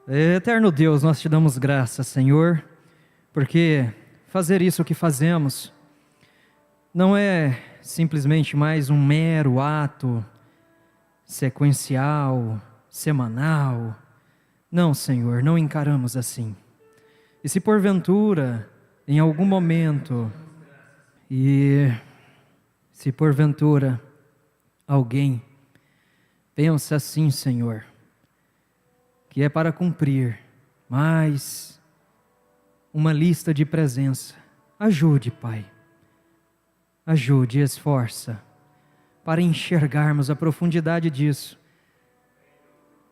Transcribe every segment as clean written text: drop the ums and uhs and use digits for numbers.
Eterno Deus, nós te damos graças, Senhor, porque fazer isso que fazemos não é simplesmente mais um mero ato sequencial, semanal. Não, Senhor, não encaramos assim. E se porventura, em algum momento, se porventura alguém pensa assim, Senhor, que é para cumprir mais uma lista de presença, ajude, Pai, ajude e esforça para enxergarmos a profundidade disso,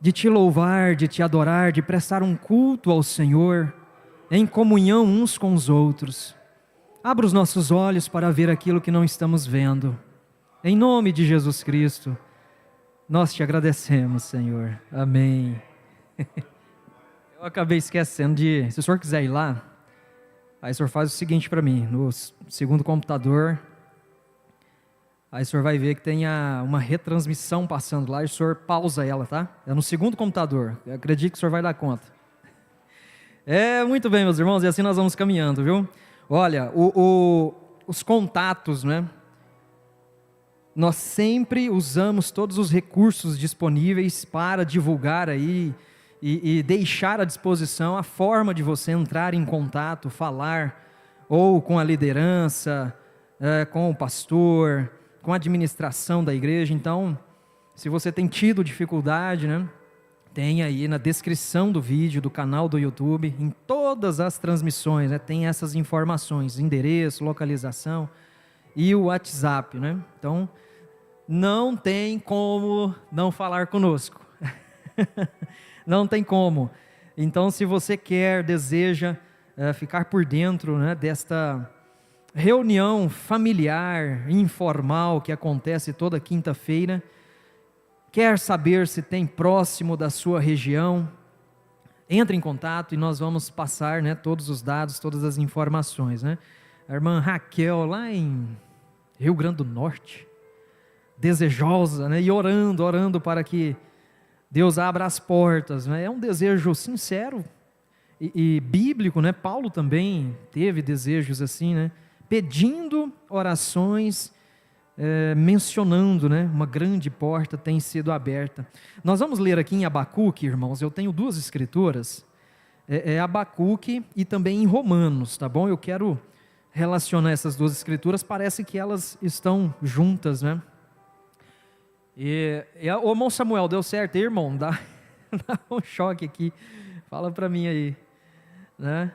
de te louvar, de te adorar, de prestar um culto ao Senhor, em comunhão uns com os outros. Abra os nossos olhos para ver aquilo que não estamos vendo, em nome de Jesus Cristo, nós te agradecemos, Senhor, amém. Eu acabei esquecendo se o senhor quiser ir lá, aí o senhor faz o seguinte para mim, no segundo computador, aí o senhor vai ver que tem uma retransmissão passando lá, e o senhor pausa ela, tá? É no segundo computador, eu acredito que o senhor vai dar conta. Muito bem, meus irmãos, e assim nós vamos caminhando, viu? Olha, os contatos, né? Nós sempre usamos todos os recursos disponíveis para divulgar aí, e deixar à disposição a forma de você entrar em contato, falar, ou com a liderança, com o pastor, com a administração da igreja. Então, se você tem tido dificuldade, né, tem aí na descrição do vídeo, do canal do YouTube, em todas as transmissões, né, tem essas informações, endereço, localização e o WhatsApp, né? Então, não tem como não falar conosco. Não tem como. Então, se você deseja ficar por dentro, né, desta reunião familiar, informal, que acontece toda quinta-feira, quer saber se tem próximo da sua região, entre em contato e nós vamos passar, né, todos os dados, todas as informações, né? A irmã Raquel, lá em Rio Grande do Norte, desejosa, né, e orando para que Deus abra as portas, né? É um desejo sincero e bíblico, né? Paulo também teve desejos assim, né? Pedindo orações, mencionando, né? Uma grande porta tem sido aberta. Nós vamos ler aqui em Abacuque, irmãos, eu tenho duas escrituras, Abacuque e também em Romanos, tá bom? Eu quero relacionar essas duas escrituras, parece que elas estão juntas, né? Ô irmão Samuel, deu certo aí, irmão? Dá um choque aqui, fala para mim aí, né?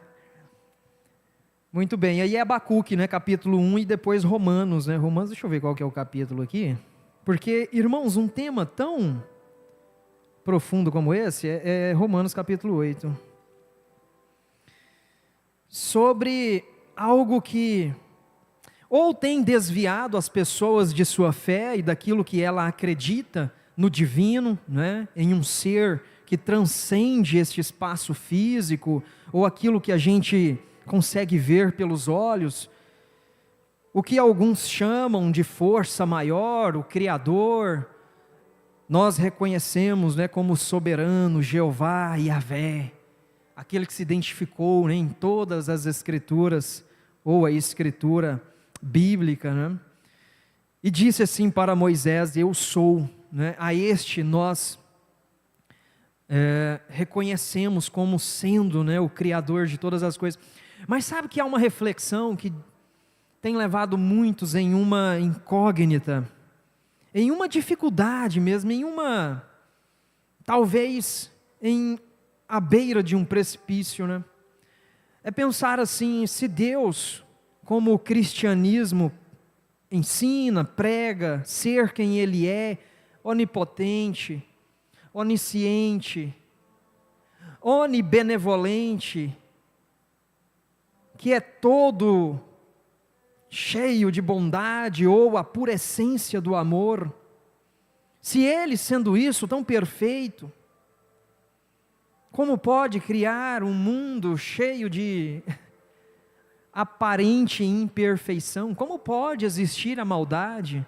Muito bem, aí é Abacuque, né, capítulo 1 e depois Romanos, né? Romanos, deixa eu ver qual que é o capítulo aqui, porque, irmãos, um tema tão profundo como esse é Romanos capítulo 8, sobre algo que ou tem desviado as pessoas de sua fé e daquilo que ela acredita no divino, né? Em um ser que transcende este espaço físico, ou aquilo que a gente consegue ver pelos olhos, o que alguns chamam de força maior, o Criador, nós reconhecemos, né, como soberano, Jeová, Yahvé, aquele que se identificou, né, em todas as escrituras, ou a escritura bíblica, né? E disse assim para Moisés: eu sou, né? A este nós reconhecemos como sendo, né, o Criador de todas as coisas. Mas sabe que há uma reflexão que tem levado muitos em uma incógnita, em uma dificuldade mesmo, talvez à beira de um precipício, né? É pensar assim: se Deus, como o cristianismo ensina, prega, ser quem Ele é, onipotente, onisciente, onibenevolente, que é todo cheio de bondade, ou a pura essência do amor, se Ele, sendo isso tão perfeito, como pode criar um mundo cheio de aparente imperfeição? Como pode existir a maldade?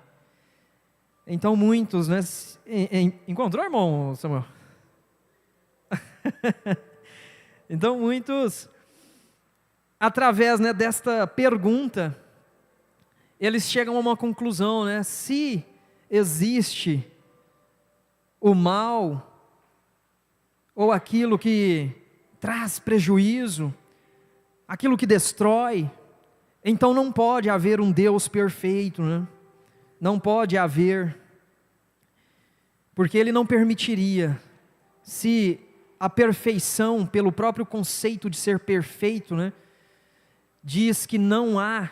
Então muitos, né, encontrou, irmão Samuel? Então muitos, através, né, desta pergunta, eles chegam a uma conclusão, né? Se existe o mal, ou aquilo que traz prejuízo, aquilo que destrói, então não pode haver um Deus perfeito, né? Não pode haver, porque Ele não permitiria, se a perfeição, pelo próprio conceito de ser perfeito, né, diz que não há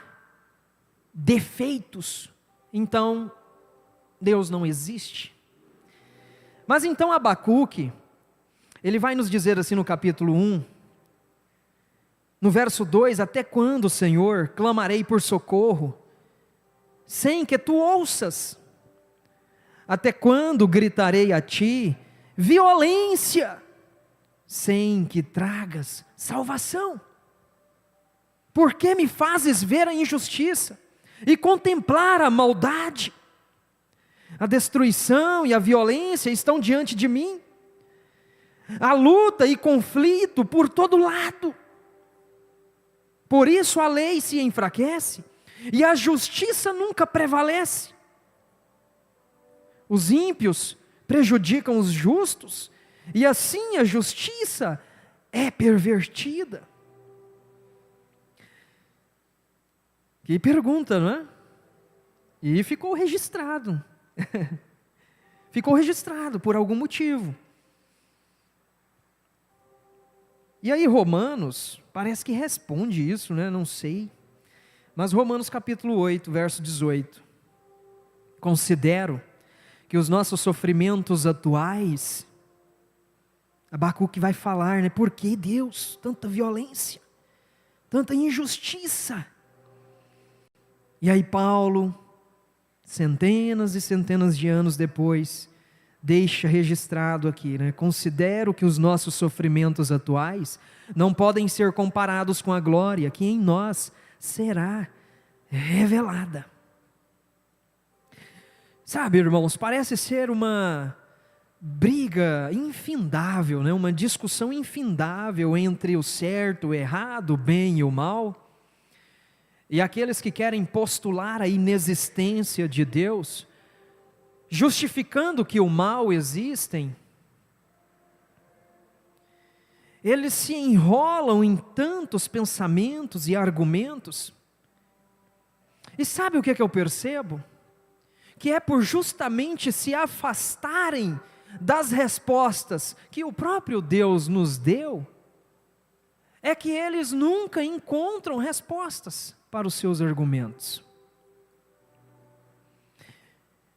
defeitos, então Deus não existe. Mas então Abacuque, ele vai nos dizer assim no capítulo 1, no verso 2, até quando, Senhor, clamarei por socorro, sem que Tu ouças? Até quando gritarei a Ti, violência, sem que tragas salvação? Por que me fazes ver a injustiça e contemplar a maldade? A destruição e a violência estão diante de mim, a luta e conflito por todo lado. Por isso a lei se enfraquece e a justiça nunca prevalece. Os ímpios prejudicam os justos e assim a justiça é pervertida. Que pergunta, não é? E ficou registrado. Ficou registrado por algum motivo. E aí Romanos, parece que responde isso, né? Não sei. Mas Romanos capítulo 8, verso 18. Considero que os nossos sofrimentos atuais, Abacuque vai falar, né? Por que Deus? Tanta violência, tanta injustiça. E aí Paulo, centenas e centenas de anos depois, deixa registrado aqui, né? Considero que os nossos sofrimentos atuais não podem ser comparados com a glória que em nós será revelada. Sabe, irmãos, parece ser uma briga infindável, né? Uma discussão infindável entre o certo, o errado, o bem e o mal. E aqueles que querem postular a inexistência de Deus, justificando que o mal existem, eles se enrolam em tantos pensamentos e argumentos. E sabe o que eu percebo? Que é por justamente se afastarem das respostas que o próprio Deus nos deu, é que eles nunca encontram respostas para os seus argumentos.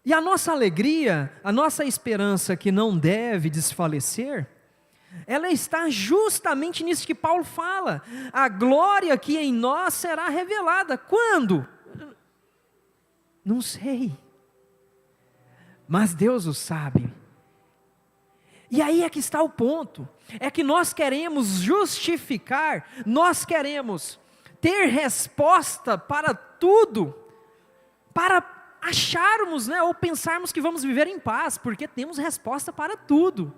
E a nossa alegria, a nossa esperança que não deve desfalecer, ela está justamente nisso que Paulo fala. A glória que em nós será revelada. Quando? Não sei. Mas Deus o sabe. E aí é que está o ponto. É que nós queremos justificar, nós queremos ter resposta para tudo, para acharmos, né, ou pensarmos que vamos viver em paz, porque temos resposta para tudo.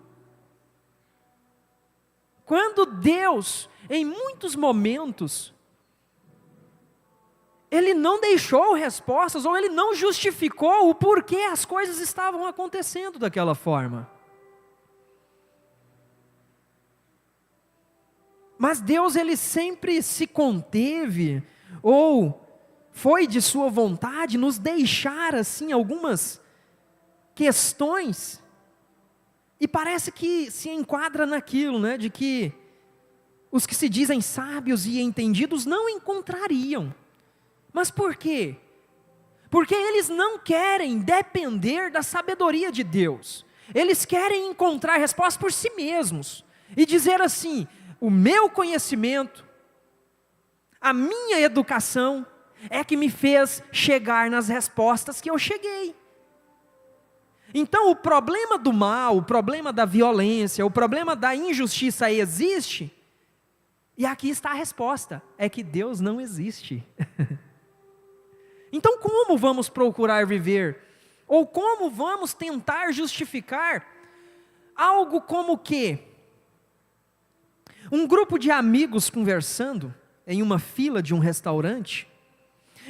Quando Deus, em muitos momentos, Ele não deixou respostas, ou Ele não justificou o porquê as coisas estavam acontecendo daquela forma. Mas Deus, Ele sempre se conteve, ou foi de sua vontade nos deixar assim algumas questões, e parece que se enquadra naquilo, né, de que os que se dizem sábios e entendidos não encontrariam. Mas por quê? Porque eles não querem depender da sabedoria de Deus. Eles querem encontrar respostas por si mesmos e dizer assim: o meu conhecimento, a minha educação é que me fez chegar nas respostas que eu cheguei. Então o problema do mal, o problema da violência, o problema da injustiça existe, e aqui está a resposta: é que Deus não existe. Então como vamos procurar viver? Ou como vamos tentar justificar algo como que Um grupo de amigos conversando em uma fila de um restaurante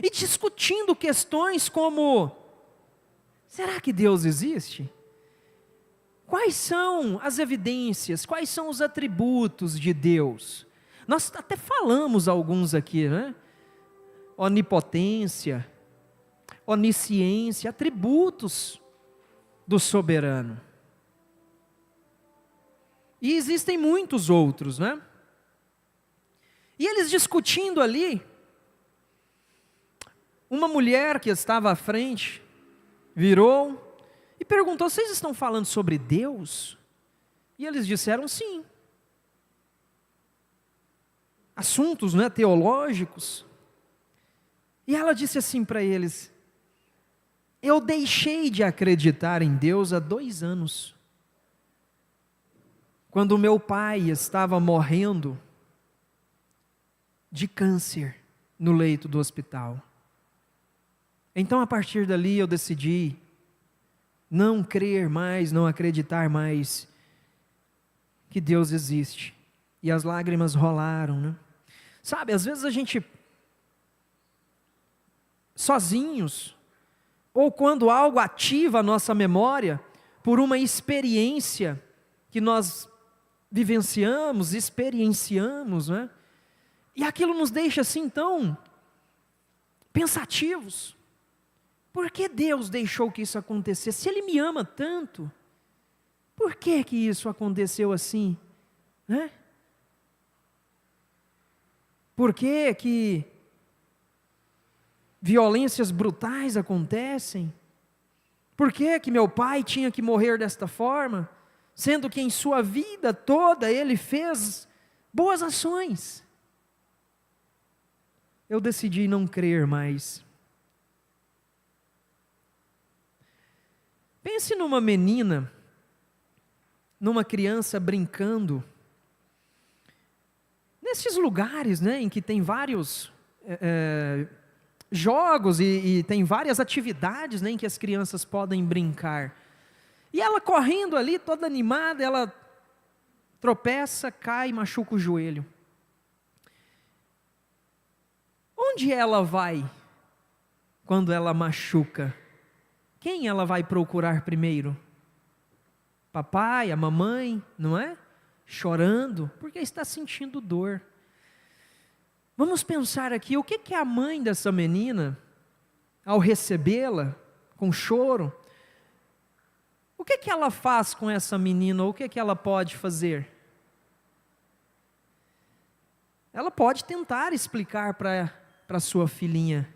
e discutindo questões como: será que Deus existe? Quais são as evidências, quais são os atributos de Deus? Nós até falamos alguns aqui, né? Onipotência, onisciência, atributos do soberano. E existem muitos outros, né? E eles discutindo ali, uma mulher que estava à frente virou e perguntou: vocês estão falando sobre Deus? E eles disseram sim. Assuntos, né, teológicos. E ela disse assim para eles: eu deixei de acreditar em Deus há 2 anos. Quando meu pai estava morrendo de câncer no leito do hospital. Então, a partir dali, eu decidi não crer mais, não acreditar mais que Deus existe. E as lágrimas rolaram, né? Sabe, às vezes a gente, sozinhos, ou quando algo ativa a nossa memória, por uma experiência que nós vivenciamos, experienciamos, né? E aquilo nos deixa assim tão pensativos. Por que Deus deixou que isso acontecesse? Se Ele me ama tanto, por que que isso aconteceu assim? Né? Por que que violências brutais acontecem? Por que que meu pai tinha que morrer desta forma? Sendo que em sua vida toda ele fez boas ações. Eu decidi não crer mais. Pense numa menina, numa criança brincando, nesses lugares, né, em que tem vários jogos e tem várias atividades, né, em que as crianças podem brincar. E ela correndo ali, toda animada, ela tropeça, cai e machuca o joelho. Onde ela vai quando ela machuca? Quem ela vai procurar primeiro? Papai, a mamãe, não é? Chorando, porque está sentindo dor. Vamos pensar aqui, o que que a mãe dessa menina, ao recebê-la com choro, o que que ela faz com essa menina? O que que ela pode fazer? Ela pode tentar explicar para sua filhinha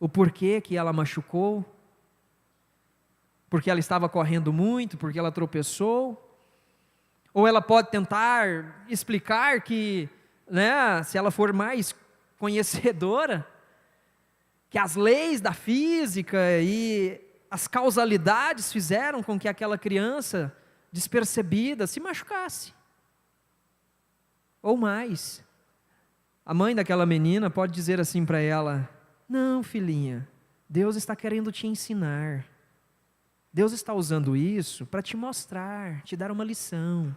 o porquê que ela machucou, porque ela estava correndo muito, porque ela tropeçou. Ou ela pode tentar explicar que, né, se ela for mais conhecedora, que as leis da física e as causalidades fizeram com que aquela criança despercebida se machucasse. Ou mais, a mãe daquela menina pode dizer assim para ela: não, filhinha, Deus está querendo te ensinar. Deus está usando isso para te mostrar, te dar uma lição.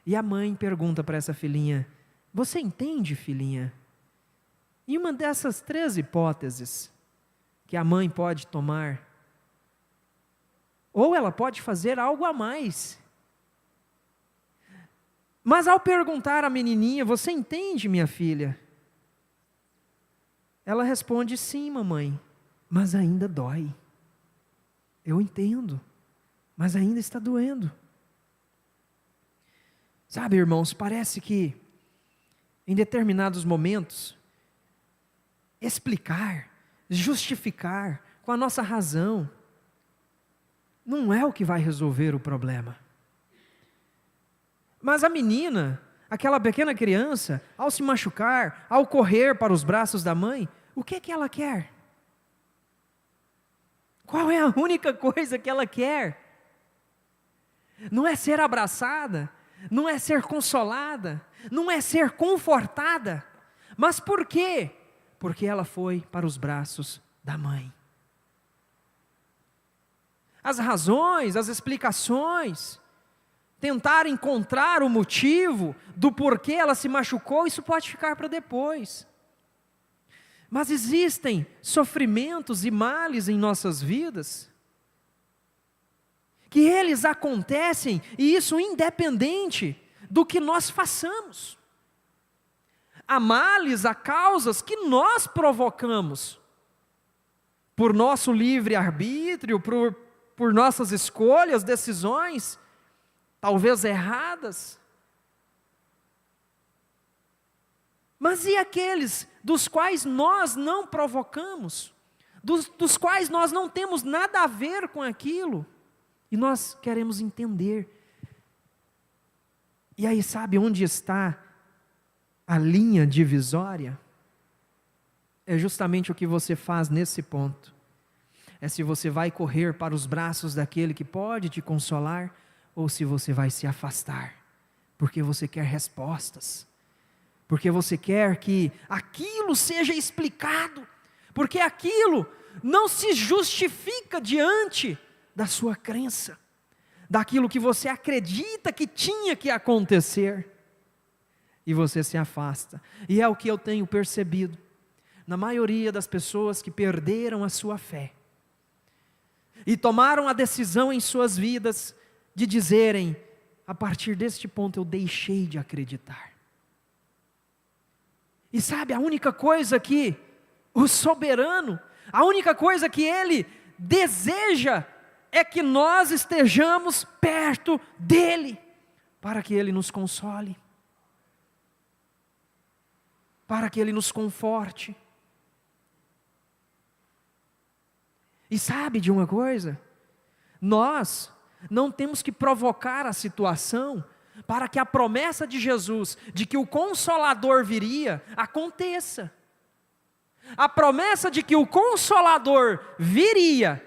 E a mãe pergunta para essa filhinha: você entende, filhinha? E uma dessas 3 hipóteses que a mãe pode tomar, ou ela pode fazer algo a mais. Mas ao perguntar à menininha: você entende, minha filha? Ela responde: sim, mamãe, mas ainda dói. Eu entendo, mas ainda está doendo. Sabe, irmãos, parece que em determinados momentos, explicar, justificar com a nossa razão, não é o que vai resolver o problema. Mas a menina, aquela pequena criança, ao se machucar, ao correr para os braços da mãe, o que é que ela quer? Qual é a única coisa que ela quer? Não é ser abraçada, não é ser consolada, não é ser confortada. Mas por quê? Porque ela foi para os braços da mãe. As razões, as explicações, tentar encontrar o motivo do porquê ela se machucou, isso pode ficar para depois. Mas existem sofrimentos e males em nossas vidas, que eles acontecem, e isso independente do que nós façamos. Há males, há causas que nós provocamos, por nosso livre-arbítrio, por nossas escolhas, decisões, talvez erradas. Mas e aqueles dos quais nós não provocamos, dos quais nós não temos nada a ver com aquilo, e nós queremos entender. E aí, sabe onde está a linha divisória? É justamente o que você faz nesse ponto. É se você vai correr para os braços daquele que pode te consolar, ou se você vai se afastar, porque você quer respostas, porque você quer que aquilo seja explicado, porque aquilo não se justifica diante da sua crença, daquilo que você acredita que tinha que acontecer, e você se afasta. E é o que eu tenho percebido na maioria das pessoas que perderam a sua fé, e tomaram a decisão em suas vidas de dizerem: a partir deste ponto eu deixei de acreditar. E sabe, a única coisa que o soberano, a única coisa que Ele deseja é que nós estejamos perto dEle, para que Ele nos console, para que Ele nos conforte. E sabe de uma coisa? Nós não temos que provocar a situação para que a promessa de Jesus, de que o Consolador viria, aconteça. A promessa de que o Consolador viria,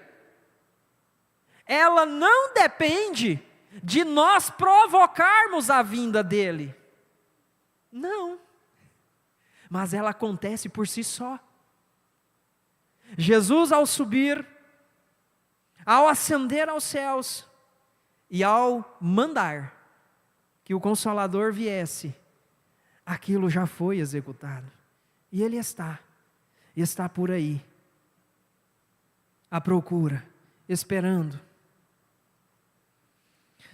ela não depende de nós provocarmos a vinda dele. Não. Mas ela acontece por si só. Jesus, ao subir, ao ascender aos céus, e ao mandar que o Consolador viesse, aquilo já foi executado. E Ele está por aí, à procura, esperando.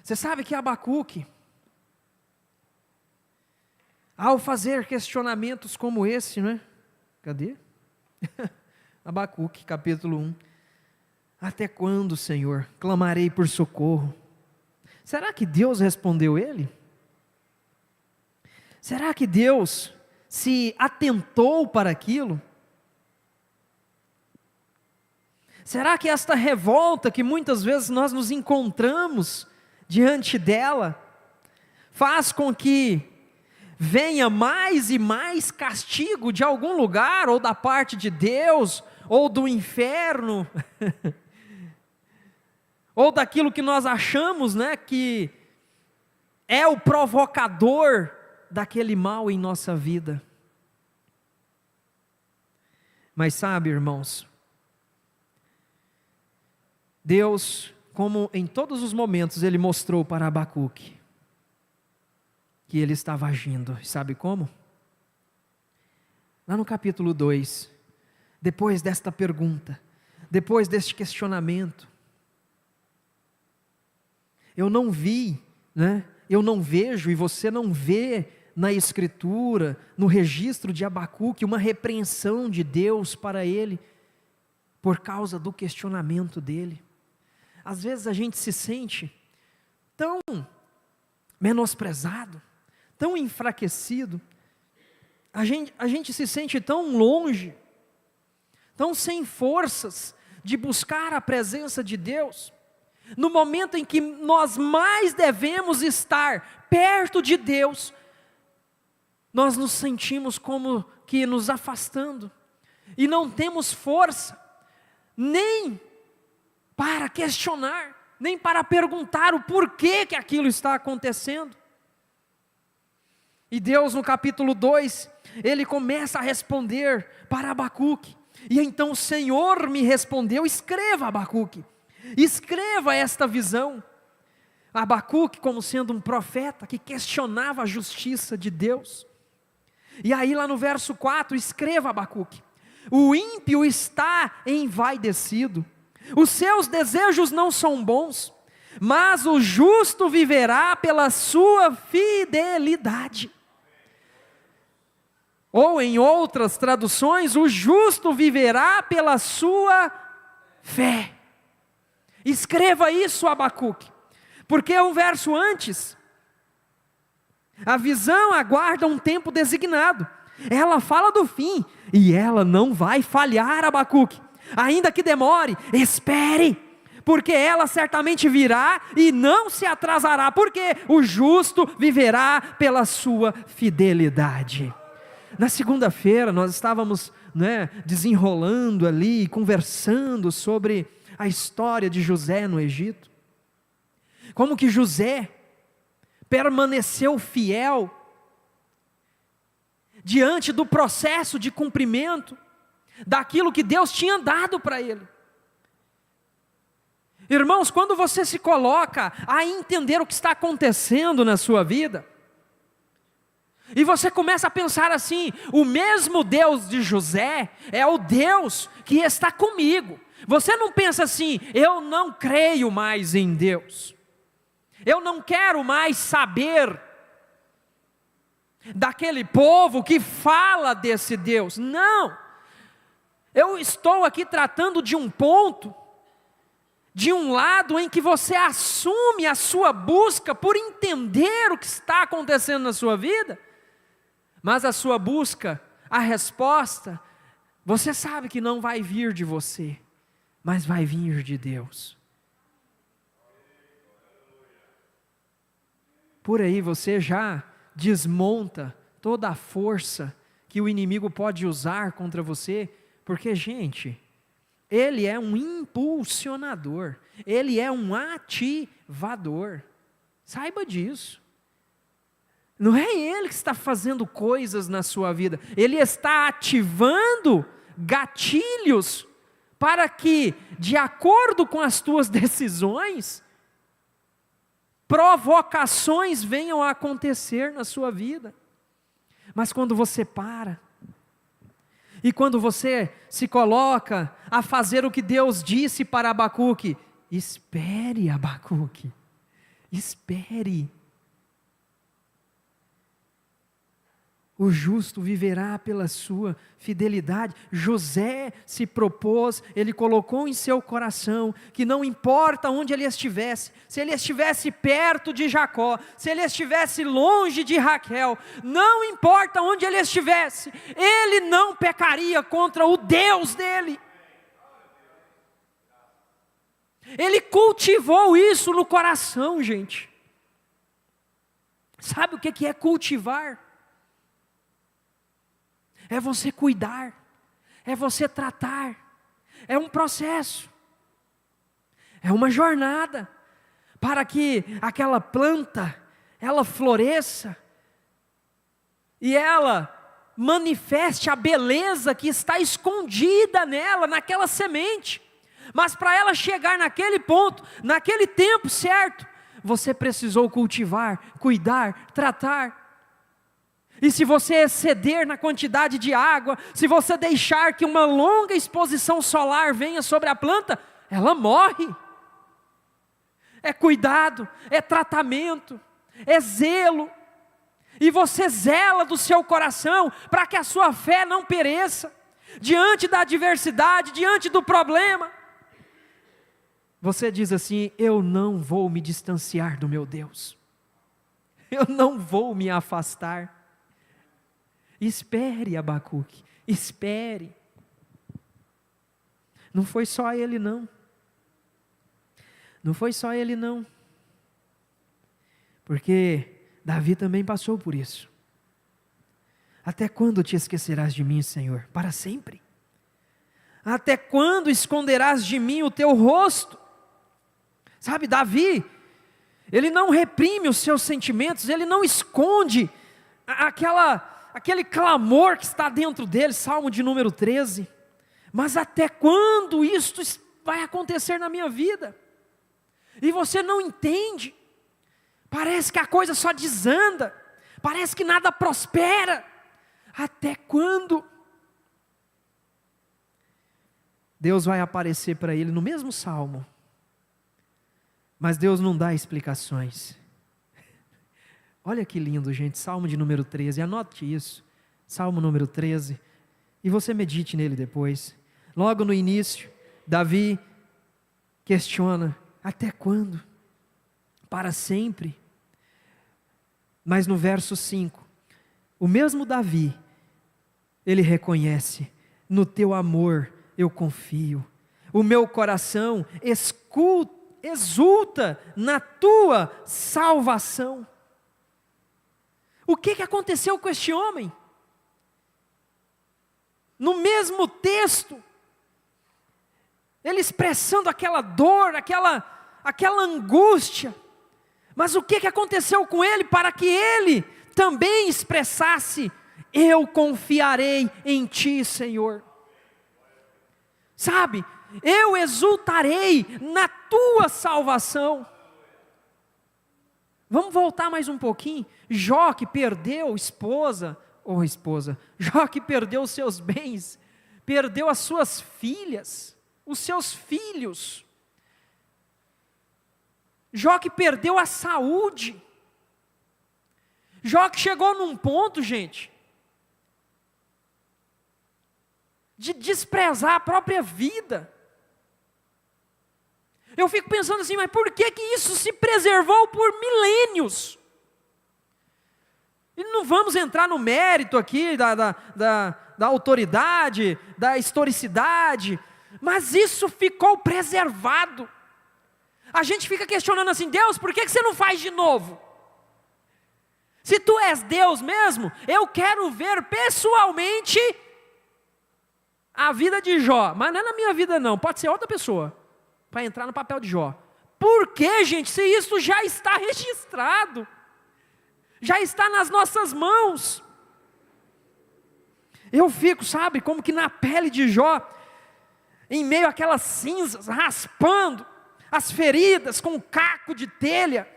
Você sabe que Abacuque, ao fazer questionamentos como esse, não é? Cadê? Abacuque, capítulo 1. Até quando, Senhor, clamarei por socorro? Será que Deus respondeu ele? Será que Deus se atentou para aquilo? Será que esta revolta que muitas vezes nós nos encontramos diante dela, faz com que venha mais e mais castigo de algum lugar, ou da parte de Deus, ou do inferno, ou daquilo que nós achamos, né, que é o provocador daquele mal em nossa vida? Mas sabe, irmãos, Deus, como em todos os momentos, Ele mostrou para Abacuque que Ele estava agindo. Sabe como? Lá no capítulo 2, depois desta pergunta, depois deste questionamento, eu não vi, né? Eu não vejo, e você não vê na Escritura, no registro de Abacuque, uma repreensão de Deus para ele, por causa do questionamento dele. Às vezes a gente se sente tão menosprezado, tão enfraquecido, a gente se sente tão longe, tão sem forças de buscar a presença de Deus, no momento em que nós mais devemos estar perto de Deus, nós nos sentimos como que nos afastando, e não temos força, nem para questionar, nem para perguntar o porquê que aquilo está acontecendo. E Deus, no capítulo 2, Ele começa a responder para Abacuque, e então o Senhor me respondeu: escreva, Abacuque, escreva esta visão. Abacuque como sendo um profeta que questionava a justiça de Deus. E aí lá no verso 4, escreva Abacuque: o ímpio está envaidecido, os seus desejos não são bons, mas o justo viverá pela sua fidelidade. Ou em outras traduções, o justo viverá pela sua fé. Escreva isso, Abacuque, porque um verso antes, a visão aguarda um tempo designado. Ela fala do fim, e ela não vai falhar, Abacuque. Ainda que demore, espere, porque ela certamente virá e não se atrasará, porque o justo viverá pela sua fidelidade. Na segunda-feira nós estávamos desenrolando ali, conversando sobre a história de José no Egito. Como que José permaneceu fiel diante do processo de cumprimento daquilo que Deus tinha dado para ele. Irmãos, quando você se coloca a entender o que está acontecendo na sua vida, e você começa a pensar assim: o mesmo Deus de José é o Deus que está comigo. Você não pensa assim: eu não creio mais em Deus, eu não quero mais saber daquele povo que fala desse Deus. Não, eu estou aqui tratando de um ponto, de um lado em que você assume a sua busca por entender o que está acontecendo na sua vida, mas a sua busca, a resposta, você sabe que não vai vir de você, mas vai vir de Deus. Por aí você já desmonta toda a força que o inimigo pode usar contra você, porque, gente, ele é um impulsionador, ele é um ativador, saiba disso. Não é ele que está fazendo coisas na sua vida, ele está ativando gatilhos para que, de acordo com as tuas decisões, provocações venham a acontecer na sua vida. Mas quando você para, e quando você se coloca a fazer o que Deus disse para Abacuque: espere, Abacuque, espere. O justo viverá pela sua fidelidade. José se propôs, ele colocou em seu coração que não importa onde ele estivesse, se ele estivesse perto de Jacó, se ele estivesse longe de Raquel, não importa onde ele estivesse, ele não pecaria contra o Deus dele. Ele cultivou isso no coração, gente. Sabe o que é cultivar? É você cuidar, é você tratar, é um processo, é uma jornada, para que aquela planta, ela floresça, e ela manifeste a beleza que está escondida nela, naquela semente. Mas para ela chegar naquele ponto, naquele tempo certo, você precisou cultivar, cuidar, tratar. E se você exceder na quantidade de água, se você deixar que uma longa exposição solar venha sobre a planta, ela morre. É cuidado, é tratamento, é zelo. E você zela do seu coração para que a sua fé não pereça. Diante da adversidade, diante do problema, você diz assim: eu não vou me distanciar do meu Deus, eu não vou me afastar. Espere, Abacuque, espere. Não foi só ele não. Não foi só ele não. Porque Davi também passou por isso. Até quando te esquecerás de mim, Senhor? Para sempre. Até quando esconderás de mim o teu rosto? Sabe, Davi, ele não reprime os seus sentimentos, ele não esconde aquele clamor que está dentro dele, Salmo de número 13, mas até quando isto vai acontecer na minha vida? E você não entende, Parece que a coisa só desanda. Parece que nada prospera. Até quando? Deus vai aparecer para ele no mesmo salmo. Mas Deus não dá explicações. Olha que lindo, gente. Salmo de número 13. Anote isso. Salmo número 13. E você medite nele depois. Logo no início, Davi questiona: até quando? Para sempre? Mas no verso 5, o mesmo Davi, ele reconhece: no teu amor eu confio, o meu coração exulta na tua salvação. O que aconteceu com este homem? No mesmo texto, ele expressando aquela dor, aquela angústia. Mas o que aconteceu com ele para que ele também expressasse: eu confiarei em ti, Senhor. Sabe, eu exultarei na tua salvação. Vamos voltar mais um pouquinho. Jó que perdeu esposa, Jó que perdeu os seus bens, perdeu as suas filhas, os seus filhos. Jó que perdeu a saúde. Jó que chegou num ponto, gente, de desprezar a própria vida. Eu fico pensando assim, mas por que isso se preservou por milênios? E não vamos entrar no mérito aqui da autoridade, da historicidade, mas isso ficou preservado. A gente fica questionando assim: Deus, por que você não faz de novo? Se tu és Deus mesmo, eu quero ver pessoalmente a vida de Jó, mas não é na minha vida não, pode ser outra pessoa, para entrar no papel de Jó. Por que, gente, se isso já está registrado, já está nas nossas mãos? Eu fico, sabe, como que na pele de Jó, em meio àquelas cinzas, raspando as feridas com um caco de telha,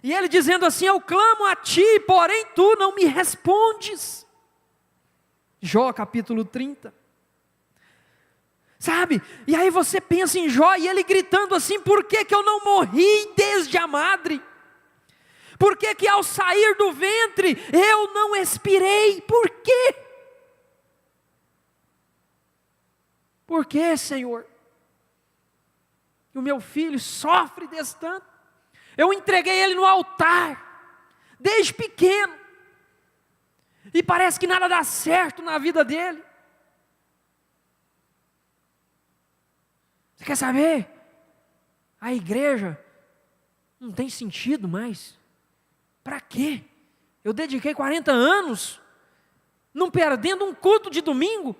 e ele dizendo assim: eu clamo a ti, porém tu não me respondes. Jó capítulo 30. Sabe, e aí você pensa em Jó, e ele gritando assim: por que eu não morri desde a madre? Por que ao sair do ventre eu não expirei? Por quê? Por que, Senhor? O meu filho sofre desse tanto. Eu entreguei ele no altar, desde pequeno, e parece que nada dá certo na vida dele. Você quer saber? A igreja não tem sentido mais. Para quê? Eu dediquei 40 anos, não perdendo um culto de domingo,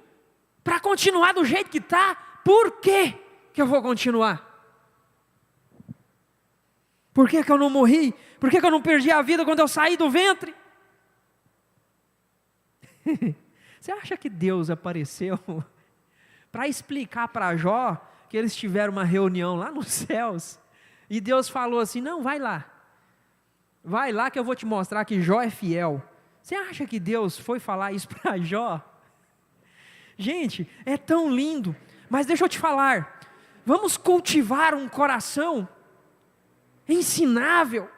para continuar do jeito que está. Por que eu vou continuar? Por que eu não morri? Por que eu não perdi a vida quando eu saí do ventre? Você acha que Deus apareceu para explicar para Jó que eles tiveram uma reunião lá nos céus, e Deus falou assim: não, vai lá que eu vou te mostrar que Jó é fiel? Você acha que Deus foi falar isso para Jó? Gente, é tão lindo. Mas deixa eu te falar, vamos cultivar um coração ensinável,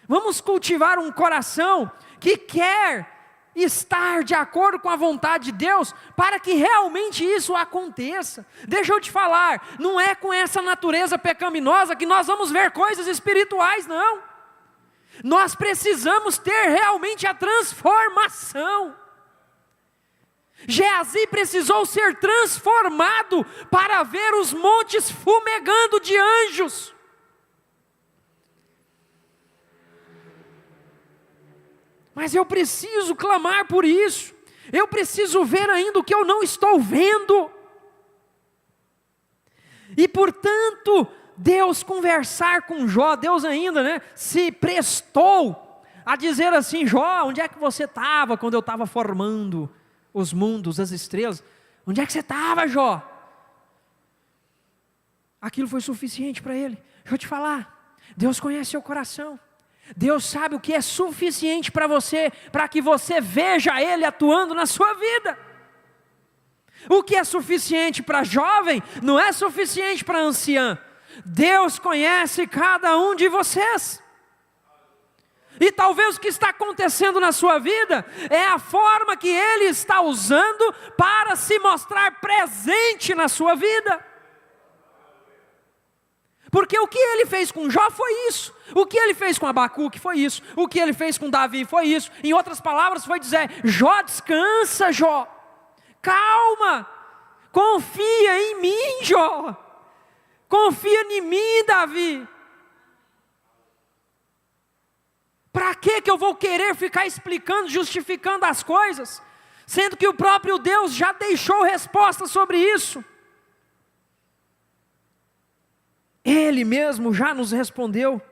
vamos cultivar um coração que quer estar de acordo com a vontade de Deus, para que realmente isso aconteça. Deixa eu te falar, não é com essa natureza pecaminosa que nós vamos ver coisas espirituais, não. Nós precisamos ter realmente a transformação. Geazi precisou ser transformado para ver os montes fumegando de anjos. Mas eu preciso clamar por isso. Eu preciso ver ainda o que eu não estou vendo. E portanto, Deus conversar com Jó, Deus ainda, se prestou a dizer assim: Jó, onde é que você estava quando eu estava formando os mundos, as estrelas? Onde é que você estava, Jó? Aquilo foi suficiente para ele. Deixa eu te falar, Deus conhece seu coração. Deus sabe o que é suficiente para você, para que você veja Ele atuando na sua vida. O que é suficiente para jovem, não é suficiente para anciã. Deus conhece cada um de vocês. E talvez o que está acontecendo na sua vida é a forma que Ele está usando para se mostrar presente na sua vida. Porque o que Ele fez com Jó foi isso. O que Ele fez com Abacuque foi isso. O que Ele fez com Davi foi isso. Em outras palavras, foi dizer: Jó, descansa, Jó. Calma. Confia em mim, Jó. Confia em mim, Davi. Para que eu vou querer ficar explicando, justificando as coisas, sendo que o próprio Deus já deixou resposta sobre isso? Ele mesmo já nos respondeu,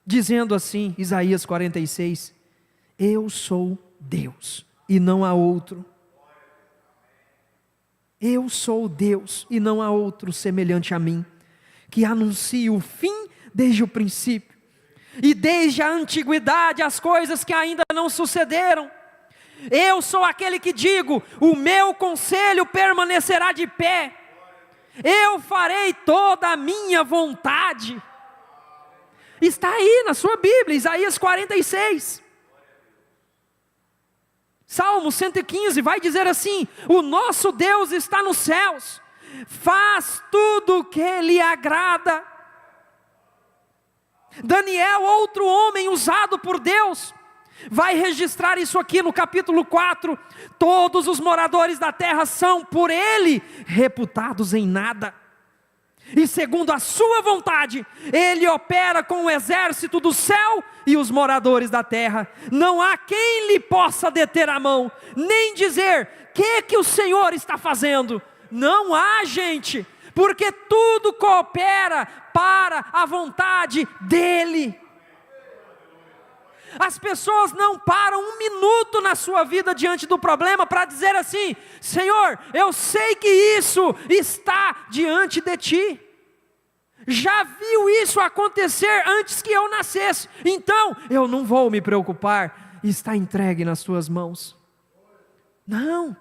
dizendo assim, Isaías 46, eu sou Deus e não há outro. Eu sou Deus e não há outro semelhante a mim, que anuncia o fim desde o princípio, e desde a antiguidade as coisas que ainda não sucederam. Eu sou aquele que digo, o meu conselho permanecerá de pé, eu farei toda a minha vontade. Está aí na sua Bíblia, Isaías 46. Salmo 115 vai dizer assim: o nosso Deus está nos céus, faz tudo o que lhe agrada. Daniel, outro homem usado por Deus, vai registrar isso aqui no capítulo 4. Todos os moradores da terra são por ele reputados em nada, e segundo a sua vontade, ele opera com o exército do céu e os moradores da terra. Não há quem lhe possa deter a mão, nem dizer, que o Senhor está fazendo? Não há, gente, porque tudo coopera para a vontade dEle. As pessoas não param um minuto na sua vida diante do problema para dizer assim: Senhor, eu sei que isso está diante de Ti, já viu isso acontecer antes que eu nascesse, então eu não vou me preocupar, está entregue nas Tuas mãos. Não,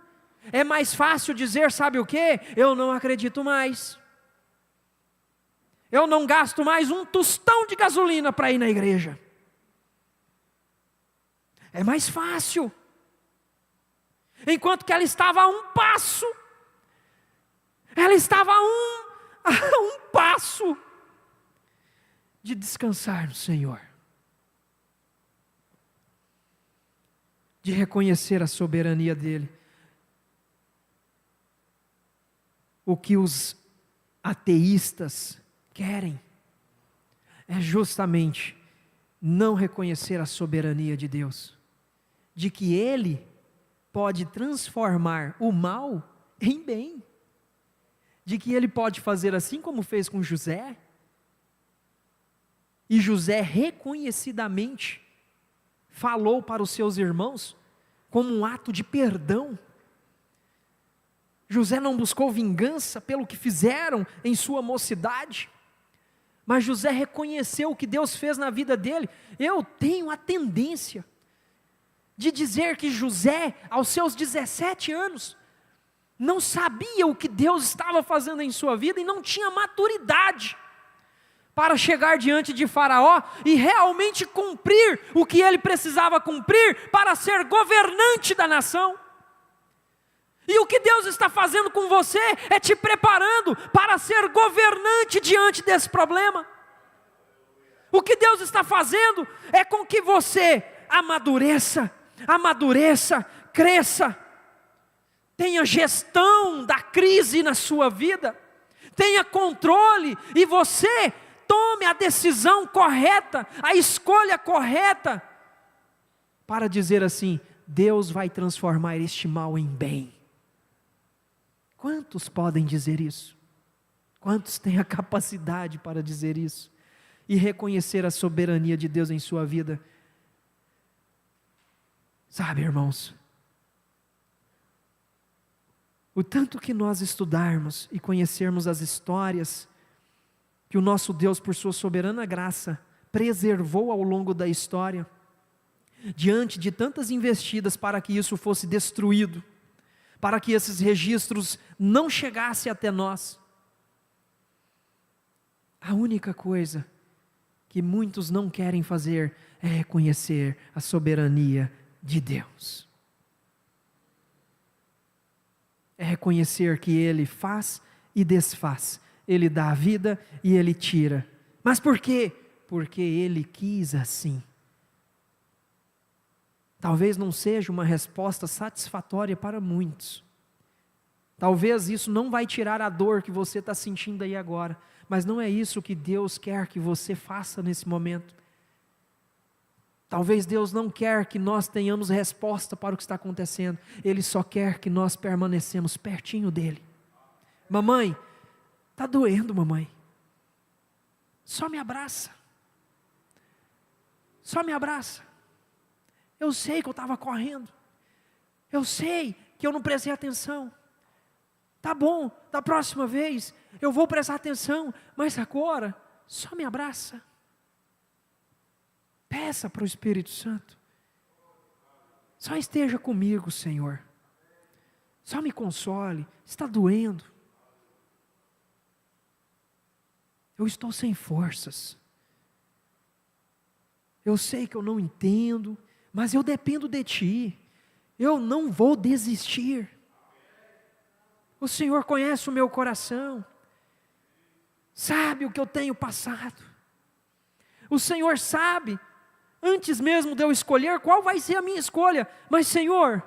é mais fácil dizer, sabe o que? Eu não acredito mais, eu não gasto mais um tostão de gasolina para ir na igreja. É mais fácil. Enquanto que ela estava a um passo, ela estava a um passo de descansar no Senhor, de reconhecer a soberania dEle. O que os ateístas querem é justamente não reconhecer a soberania de Deus, de que Ele pode transformar o mal em bem, de que Ele pode fazer assim como fez com José, e José reconhecidamente falou para os seus irmãos como um ato de perdão. José não buscou vingança pelo que fizeram em sua mocidade, mas José reconheceu o que Deus fez na vida dele. Eu tenho a tendência de dizer que José, aos seus 17 anos, não sabia o que Deus estava fazendo em sua vida e não tinha maturidade para chegar diante de Faraó e realmente cumprir o que ele precisava cumprir para ser governante da nação. E o que Deus está fazendo com você é te preparando para ser governante diante desse problema. O que Deus está fazendo é com que você amadureça, cresça, tenha gestão da crise na sua vida, tenha controle e você tome a decisão correta, a escolha correta, para dizer assim: Deus vai transformar este mal em bem. Quantos podem dizer isso? Quantos têm a capacidade para dizer isso? E reconhecer a soberania de Deus em sua vida? Sabe, irmãos, o tanto que nós estudarmos e conhecermos as histórias que o nosso Deus, por sua soberana graça, preservou ao longo da história, diante de tantas investidas para que isso fosse destruído, para que esses registros não chegassem até nós. A única coisa que muitos não querem fazer é reconhecer a soberania de Deus. É reconhecer que Ele faz e desfaz, Ele dá a vida e Ele tira. Mas por quê? Porque Ele quis assim. Talvez não seja uma resposta satisfatória para muitos. Talvez isso não vai tirar a dor que você está sentindo aí agora. Mas não é isso que Deus quer que você faça nesse momento. Talvez Deus não quer que nós tenhamos resposta para o que está acontecendo. Ele só quer que nós permanecemos pertinho dEle. Mamãe, está doendo, mamãe. Só me abraça. Só me abraça. Eu sei que eu estava correndo. Eu sei que eu não prestei atenção. Tá bom, da próxima vez eu vou prestar atenção, mas agora só me abraça. Peça para o Espírito Santo. Só esteja comigo, Senhor. Só me console. Está doendo. Eu estou sem forças. Eu sei que eu não entendo, mas eu dependo de Ti. Eu não vou desistir. O Senhor conhece o meu coração, sabe o que eu tenho passado. O Senhor sabe, antes mesmo de eu escolher, qual vai ser a minha escolha. Mas Senhor,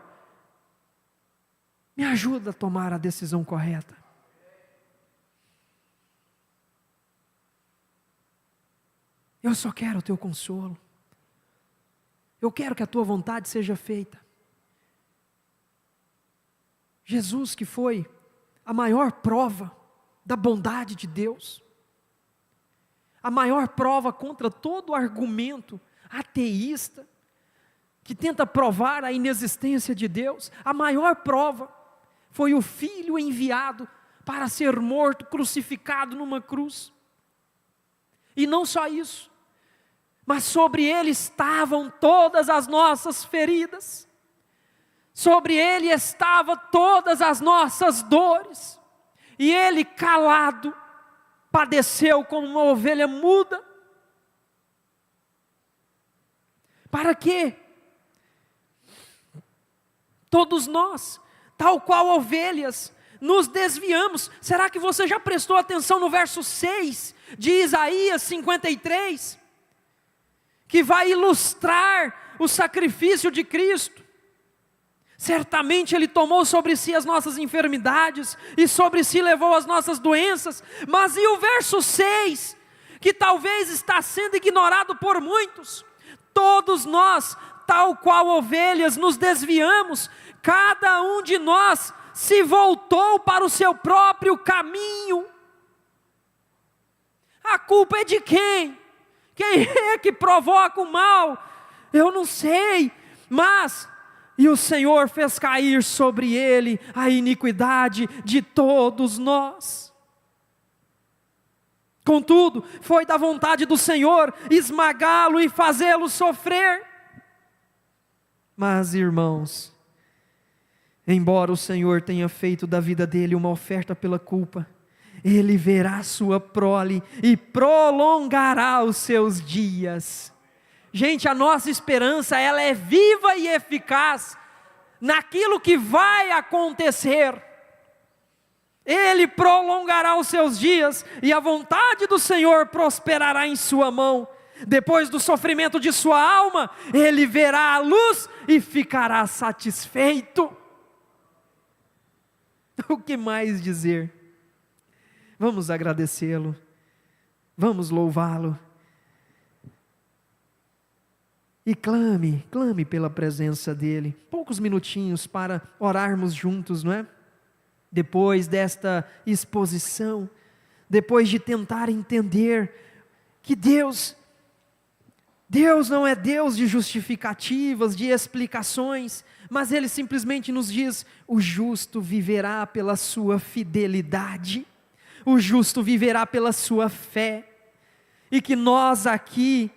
me ajuda a tomar a decisão correta. Eu só quero o Teu consolo. Eu quero que a Tua vontade seja feita. Jesus, que foi a maior prova da bondade de Deus, a maior prova contra todo argumento ateísta, que tenta provar a inexistência de Deus, a maior prova foi o Filho enviado para ser morto, crucificado numa cruz. E não só isso, mas sobre Ele estavam todas as nossas feridas, sobre Ele estavam todas as nossas dores, e Ele calado, padeceu como uma ovelha muda. Para quê? Todos nós, tal qual ovelhas, nos desviamos. Será que você já prestou atenção no verso 6 de Isaías 53? Que vai ilustrar o sacrifício de Cristo. Certamente Ele tomou sobre si as nossas enfermidades, e sobre si levou as nossas doenças. Mas e o verso 6, que talvez está sendo ignorado por muitos? Todos nós, tal qual ovelhas, nos desviamos, cada um de nós se voltou para o seu próprio caminho. A culpa é de quem? Quem é que provoca o mal? Eu não sei, mas... E o Senhor fez cair sobre ele a iniquidade de todos nós. Contudo, foi da vontade do Senhor esmagá-lo e fazê-lo sofrer. Mas, irmãos, embora o Senhor tenha feito da vida dele uma oferta pela culpa, Ele verá sua prole e prolongará os seus dias. Gente, a nossa esperança, ela é viva e eficaz naquilo que vai acontecer. Ele prolongará os seus dias e a vontade do Senhor prosperará em sua mão. Depois do sofrimento de sua alma, Ele verá a luz e ficará satisfeito. O que mais dizer? Vamos agradecê-lo, vamos louvá-lo. E clame pela presença dEle. Poucos minutinhos para orarmos juntos, não é? Depois desta exposição, depois de tentar entender que Deus não é Deus de justificativas, de explicações, mas Ele simplesmente nos diz: o justo viverá pela sua fidelidade. o justo viverá pela sua fé. E que nós aqui,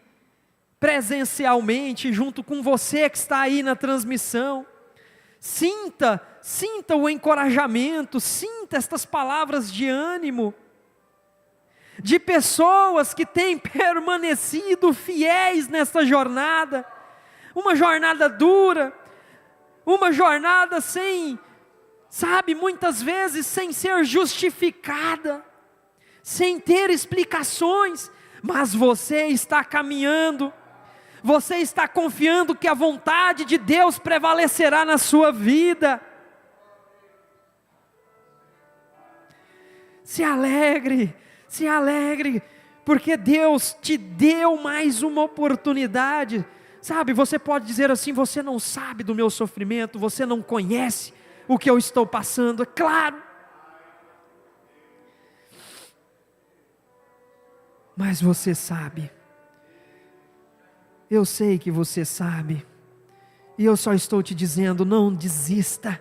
presencialmente, junto com você que está aí na transmissão, sinta o encorajamento, sinta estas palavras de ânimo, de pessoas que têm permanecido fiéis nesta jornada, uma jornada dura, uma jornada sem, muitas vezes sem ser justificada, sem ter explicações, mas você está caminhando, você está confiando que a vontade de Deus prevalecerá na sua vida. Se alegre, porque Deus te deu mais uma oportunidade. Você pode dizer assim: você não sabe do meu sofrimento, você não conhece o que eu estou passando. É claro, mas você sabe, eu sei que você sabe, e eu só estou te dizendo: não desista,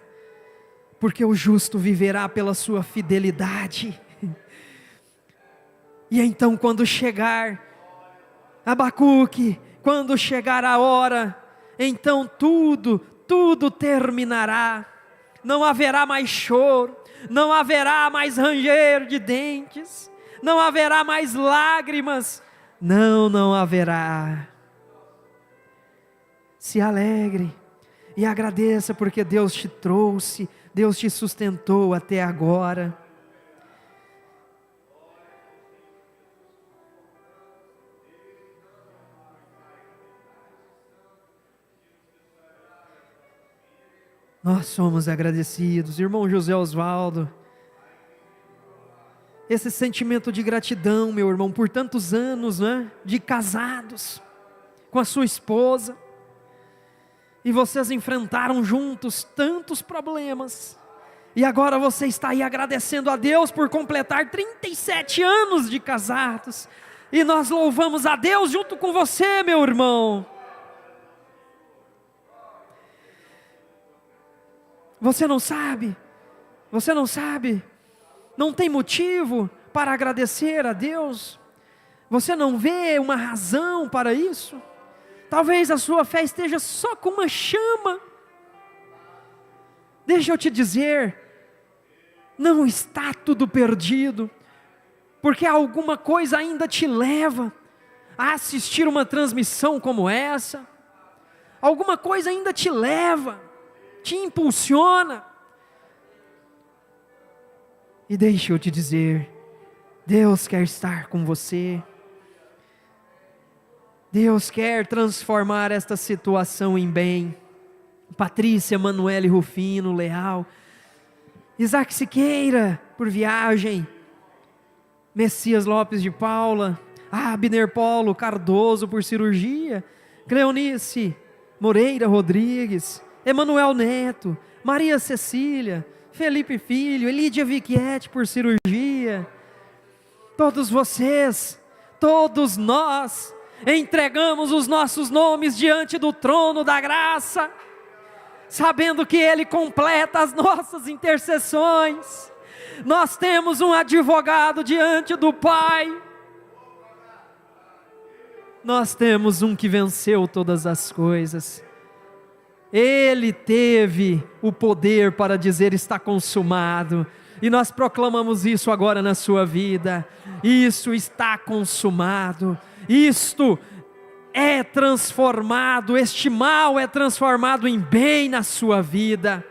porque o justo viverá pela sua fidelidade. E então, quando chegar, Abacuque, quando chegar a hora, então tudo terminará, não haverá mais choro, não haverá mais ranger de dentes, não haverá mais lágrimas, não haverá. Se alegre e agradeça, porque Deus te trouxe, Deus te sustentou até agora. Nós somos agradecidos, irmão José Osvaldo. Esse sentimento de gratidão, meu irmão, por tantos anos, de casados, com a sua esposa, e vocês enfrentaram juntos tantos problemas, e agora você está aí agradecendo a Deus por completar 37 anos de casados, e nós louvamos a Deus junto com você, meu irmão. Você não sabe, não tem motivo para agradecer a Deus, você não vê uma razão para isso, talvez a sua fé esteja só com uma chama. Deixa eu te dizer, não está tudo perdido, porque alguma coisa ainda te leva a assistir uma transmissão como essa, alguma coisa ainda te leva, te impulsiona. E deixa eu te dizer, Deus quer estar com você, Deus quer transformar esta situação em bem. Patrícia, Manuele Rufino, Leal, Isaac Siqueira, por viagem, Messias Lopes de Paula, Abner Polo Cardoso, por cirurgia, Cleonice Moreira Rodrigues, Emanuel Neto, Maria Cecília, Felipe Filho, Elídia Vicchietti, por cirurgia. Todos vocês, todos nós, entregamos os nossos nomes diante do trono da graça, sabendo que Ele completa as nossas intercessões. Nós temos um advogado diante do Pai, nós temos um que venceu todas as coisas. Ele teve o poder para dizer: está consumado, e nós proclamamos isso agora na sua vida. Isso está consumado, isto é transformado, este mal é transformado em bem na sua vida,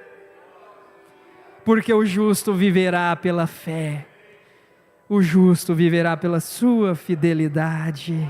porque o justo viverá pela fé, o justo viverá pela sua fidelidade.